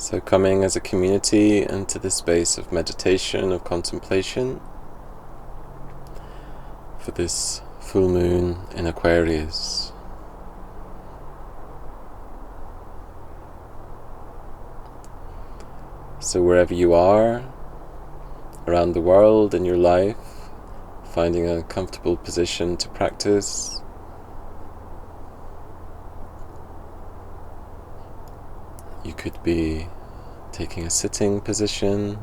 So coming as a community into the space of meditation, of contemplation, for this full moon in Aquarius. So wherever you are, around the world, in your life, finding a comfortable position to practice. You could be taking a sitting position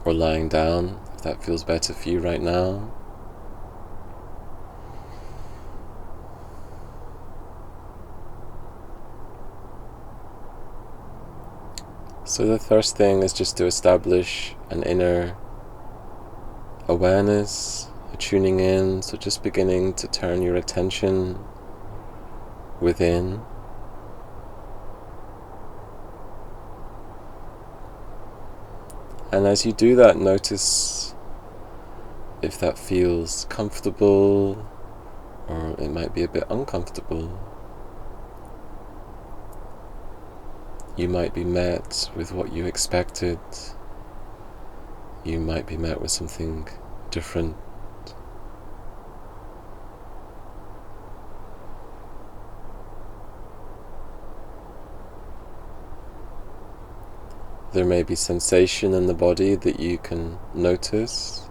or lying down, if that feels better for you right now. So the first thing is just to establish an inner awareness, a tuning in, so just beginning to turn your attention within. And as you do that, notice if that feels comfortable or it might be a bit uncomfortable. You might be met with what you expected. You might be met with something different. There may be sensation in the body that you can notice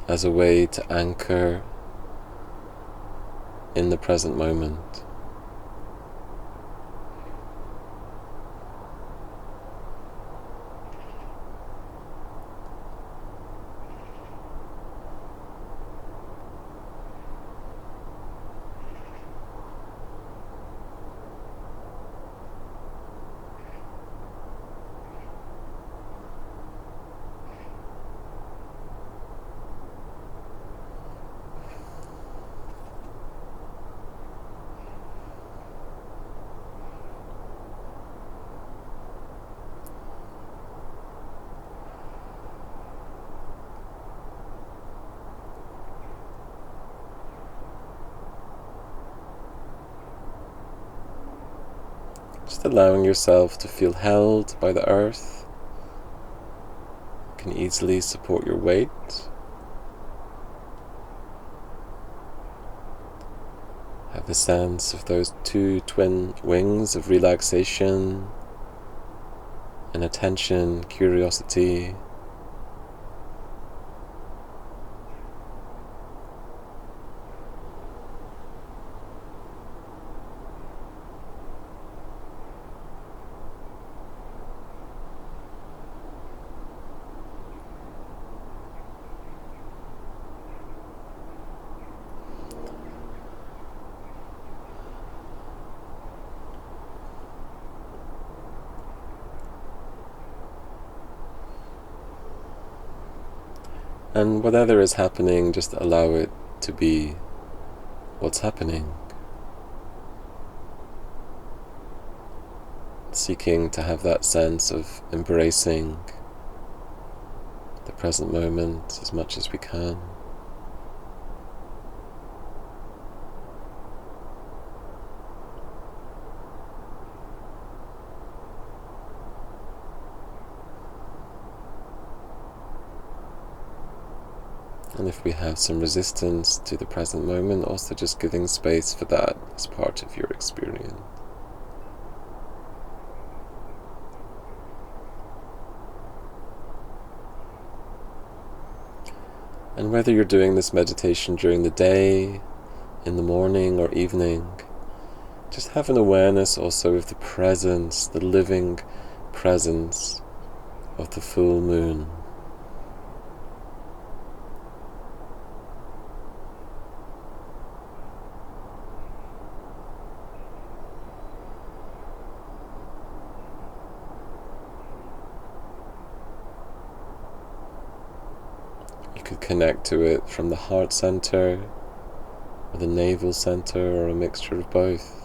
as a way to anchor in the present moment. Just allowing yourself to feel held by the earth. You can easily support your weight. Have the sense of those two twin wings of relaxation and attention, curiosity. And whatever is happening, just allow it to be what's happening. Seeking to have that sense of embracing the present moment as much as we can. And if we have some resistance to the present moment, also just giving space for that as part of your experience. And whether you're doing this meditation during the day, in the morning or evening, just have an awareness also of the presence, the living presence of the full moon. You could connect to it from the heart center, or the navel center, or a mixture of both.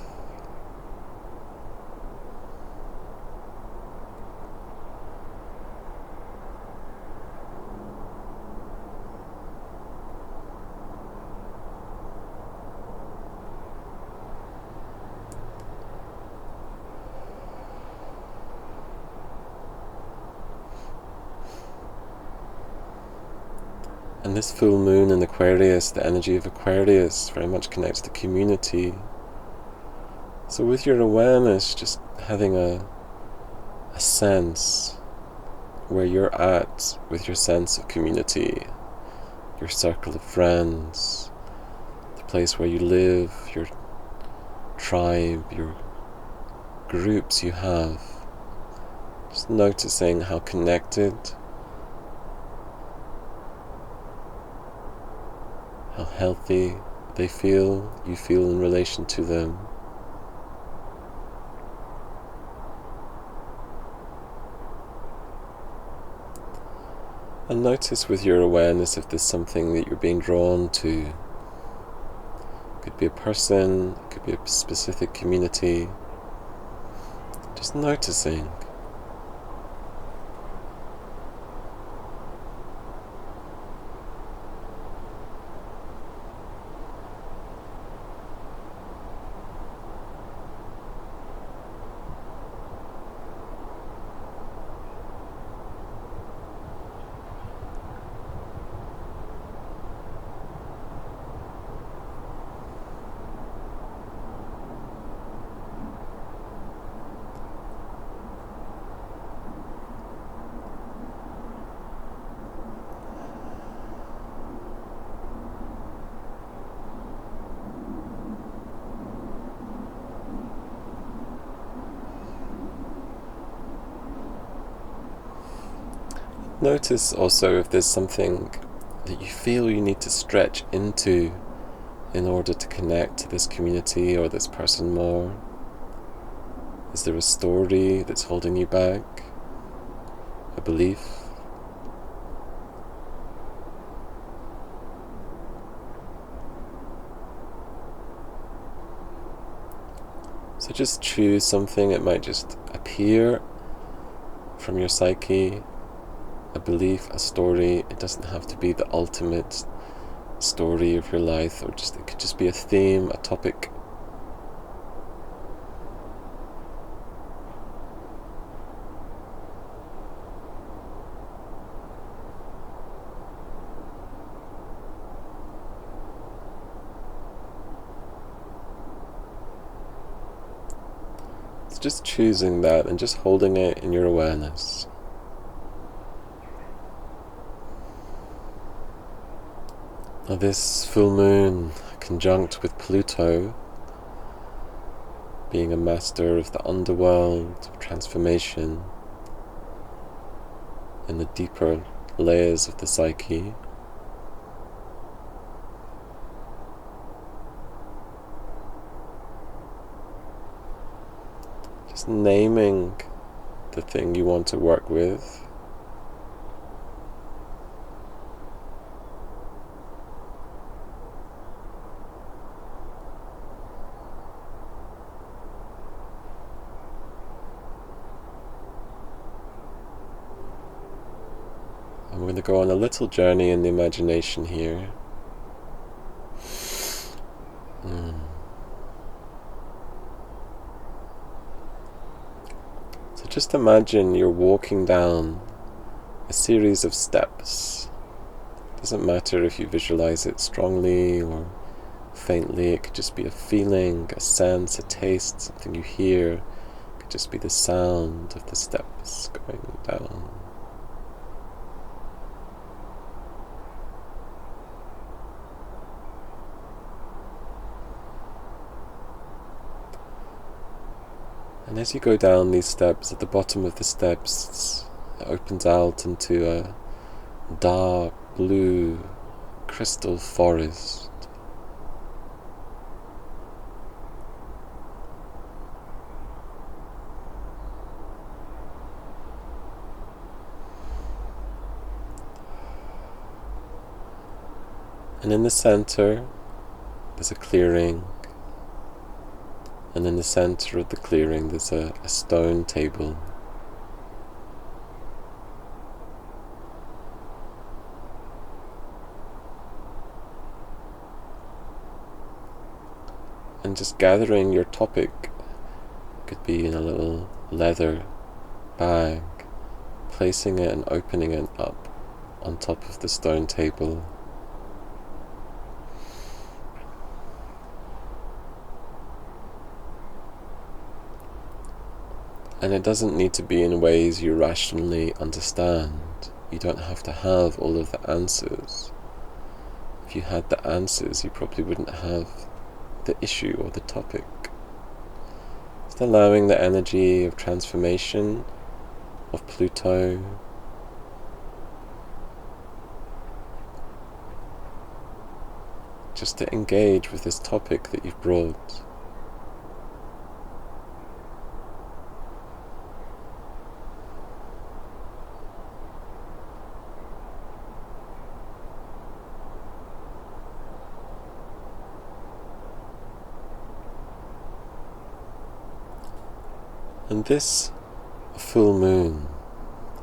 And this full moon in Aquarius, the energy of Aquarius very much connects to community. So with your awareness, just having a sense where you're at with your sense of community, your circle of friends, the place where you live, your tribe, your groups you have. Just noticing how connected, how healthy they feel, you feel in relation to them. And notice with your awareness if there's something that you're being drawn to. It could be a person, it could be a specific community. Just noticing. Notice also if there's something that you feel you need to stretch into in order to connect to this community or this person more. Is there a story that's holding you back? A belief? So just choose something. It might just appear from your psyche, a belief, a story. It doesn't have to be the ultimate story of your life, or just it could just be a theme, a topic. It's just choosing that and just holding it in your awareness. Now this full moon conjunct with Pluto, being a master of the underworld, of transformation, in the deeper layers of the psyche. Just naming the thing you want to work with. I'm going to go on a little journey in the imagination here. So just imagine you're walking down a series of steps. It doesn't matter if you visualize it strongly or faintly. It could just be a feeling, a sense, a taste, something you hear. It could just be the sound of the steps going down. And as you go down these steps, at the bottom of the steps, it opens out into a dark blue crystal forest. And in the center, there's a clearing. And in the center of the clearing there's a stone table. And just gathering your topic, could be in a little leather bag, placing it and opening it up on top of the stone table. And it doesn't need to be in ways you rationally understand. You don't have to have all of the answers. If you had the answers, you probably wouldn't have the issue or the topic. Just allowing the energy of transformation of Pluto just to engage with this topic that you've brought. And this full moon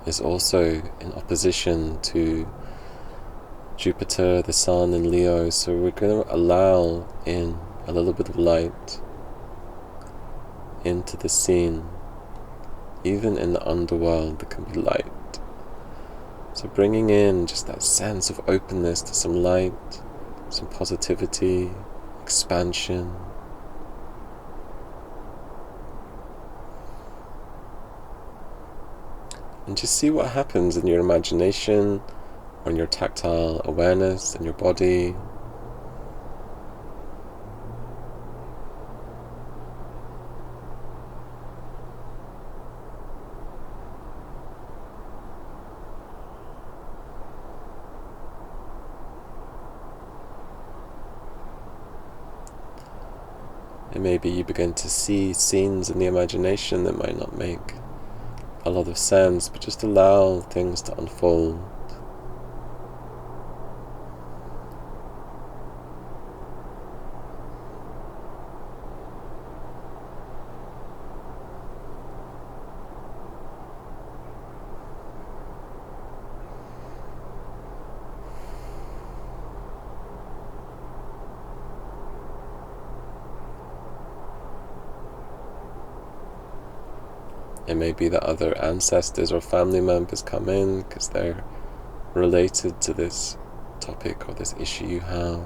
is also in opposition to Jupiter, the Sun in Leo, so we're going to allow in a little bit of light into the scene. Even in the underworld there can be light. So bringing in just that sense of openness to some light, some positivity, expansion. And just see what happens in your imagination, or in your tactile awareness in your body. And maybe you begin to see scenes in the imagination that might not make a lot of sense, but just allow things to unfold. It may be that other ancestors or family members come in because they're related to this topic or this issue you have.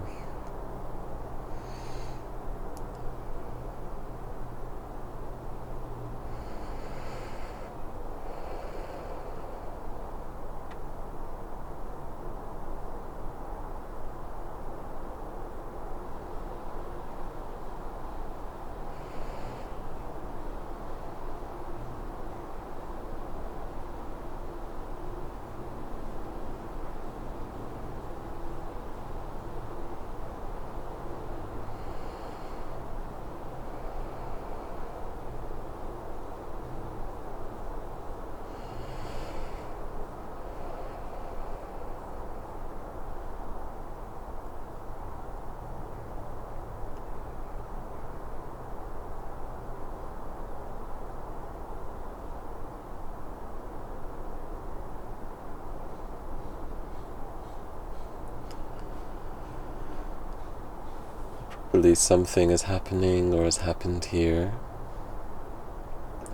Probably something is happening or has happened here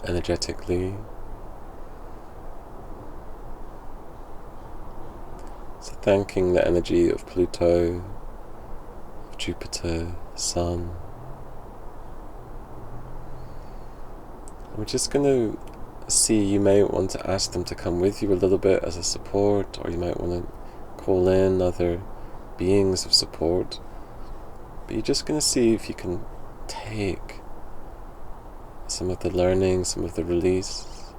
energetically. So thanking the energy of Pluto, of Jupiter, the Sun. We're just going to see, you may want to ask them to come with you a little bit as a support, or you might want to call in other beings of support. But you're just going to see if you can take some of the learning, some of the release,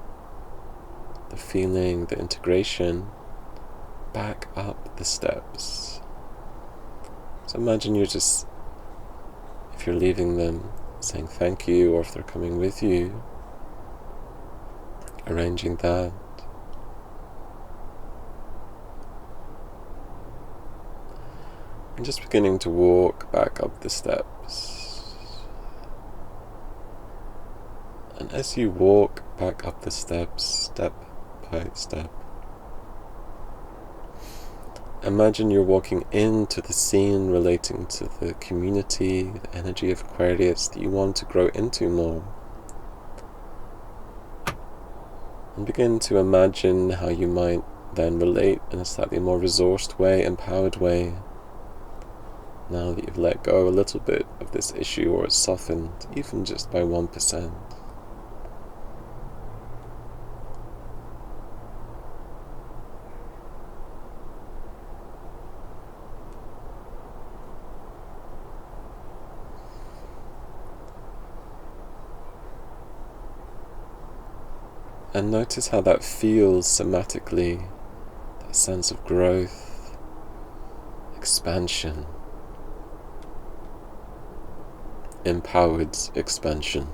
the feeling, the integration, back up the steps. So imagine you're just, if you're leaving them, saying thank you, or if they're coming with you, arranging that. And just beginning to walk back up the steps. And as you walk back up the steps, step by step, imagine you're walking into the scene relating to the community, the energy of Aquarius that you want to grow into more. And begin to imagine how you might then relate in a slightly more resourced way, empowered way, now that you've let go a little bit of this issue, or it's softened, even just by 1%. And notice how that feels somatically, that sense of growth, expansion, empowered expansion.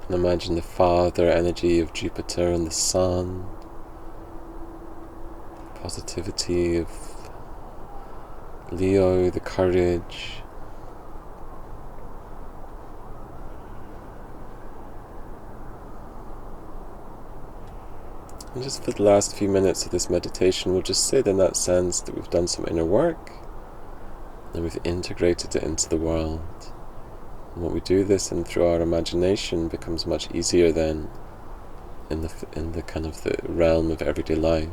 And imagine the father energy of Jupiter and the sun, positivity of Leo, the courage, and just for the last few minutes of this meditation, we'll just sit in that sense that we've done some inner work and we've integrated it into the world. And when we do this and through our imagination becomes much easier then in the kind of the realm of everyday life.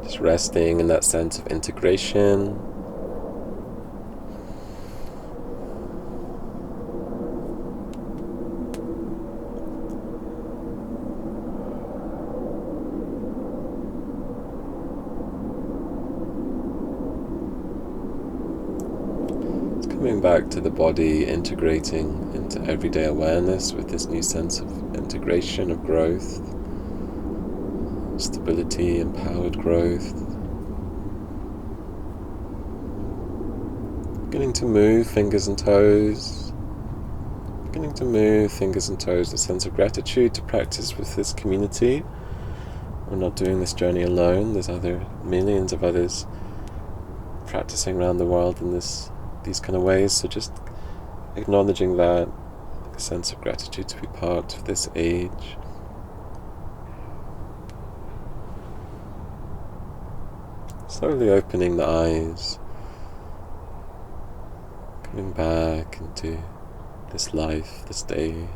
Just resting in that sense of integration. Just coming back to the body, integrating into everyday awareness with this new sense of integration, of growth, stability, empowered growth. Beginning to move fingers and toes. Beginning to move fingers and toes. A sense of gratitude to practice with this community. We're not doing this journey alone. There's millions of others practicing around the world in these kind of ways. So just acknowledging that, a sense of gratitude to be part of this age. Slowly opening the eyes, coming back into this life, this day.